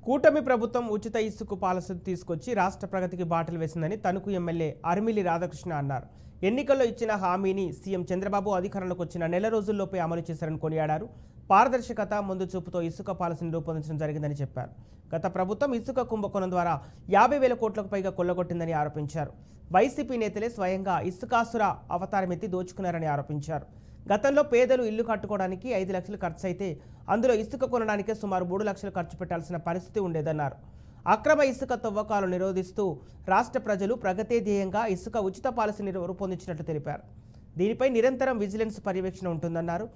కూటమి ప్రభుత్వం ఉచిత ఇసుక పాలసీ తీసుకొచ్చి రాష్ట్ర ప్రగతికి బాటలు వేసిందని తణుకు ఎమ్మెల్యే అరిమిలి రాధాకృష్ణ అన్నారు. ఎన్నికల్లో ఇచ్చిన హామీని సీఎం చంద్రబాబు అధికారంలోకి వచ్చిన నెల రోజుల్లోపే అమలు చేశారని కొనియాడారు. పారదర్శకత, ముందు చూపుతో ఇసుక పాలసీని రూపొందించడం జరిగిందని చెప్పారు. గత ప్రభుత్వం ఇసుక కుంభకోణం ద్వారా 50,000 కోట్లకు పైగా కొల్లగొట్టిందని ఆరోపించారు. వైసీపీ నేతలే స్వయంగా ఇసుకాసుర అవతారమెత్తి దోచుకున్నారని ఆరోపించారు. గతంలో పేదలు ఇల్లు కట్టుకోవడానికి 5 లక్షలు ఖర్చు అయితే అందులో ఇసుక కొనడానికే సుమారు 3 లక్షలు ఖర్చు పెట్టాల్సిన పరిస్థితి ఉండేదన్నారు. అక్రమ ఇసుక తవ్వకాలు నిరోధిస్తూ రాష్ట్ర ప్రజలు ప్రగతే ధ్యేయంగా ఇసుక ఉచిత పాలసీని రూపొందించినట్లు తెలిపారు. దీనిపై నిరంతరం విజిలెన్స్ పర్యవేక్షణ ఉంటుందన్నారు.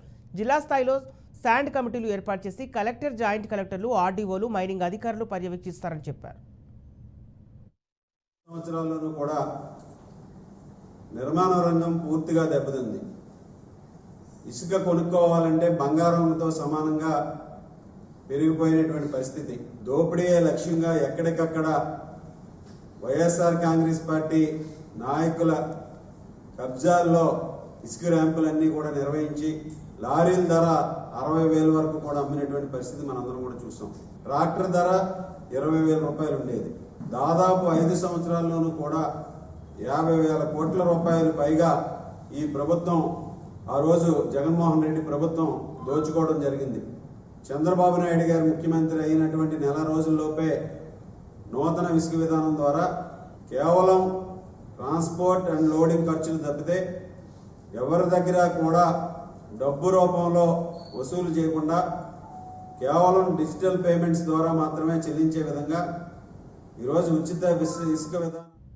జిల్లా స్థాయిలో శాండ్ కమిటీలు ఏర్పాటు చేసి కలెక్టర్, జాయింట్ కలెక్టర్లు, ఆర్డీఓలు, మైనింగ్ అధికారులు పర్యవేక్షిస్తారని చెప్పారు. సంవత్సరాల్లోనూ కూడా నిర్మాణ రంగం పూర్తిగా దెబ్బతింది. ఇసుక కొనుక్కోవాలంటే బంగారంతో సమానంగా పెరిగిపోయినటువంటి పరిస్థితి. దోపిడీయే లక్ష్యంగా ఎక్కడికక్కడ వైఎస్ఆర్ కాంగ్రెస్ పార్టీ నాయకుల కబ్జాల్లో ఇసుక ర్యాంపులన్నీ కూడా నిర్వహించి లారీల ధర 60,000 వరకు కూడా అమ్మినటువంటి పరిస్థితి మనందరం కూడా చూసాం. ట్రాక్టర్ ధర 20,000 రూపాయలు ఉండేది. దాదాపు 5 సంవత్సరాల్లోనూ కూడా 50,000 కోట్ల రూపాయలు పైగా ఈ ప్రభుత్వం, ఆ రోజు జగన్మోహన్ రెడ్డి ప్రభుత్వం దోచుకోవడం జరిగింది. చంద్రబాబు నాయుడు గారు ముఖ్యమంత్రి అయినటువంటి నెల రోజుల్లోపే నూతన ఇసుక విధానం ద్వారా కేవలం ట్రాన్స్పోర్ట్ అండ్ లోడింగ్ ఖర్చులు తప్పితే ఎవరి దగ్గర కూడా డబ్బు రూపంలో వసూలు చేయకుండా కేవలం డిజిటల్ పేమెంట్స్ ద్వారా మాత్రమే చెల్లించే విధంగా ఈరోజు ఉచిత ఇసుక విధానం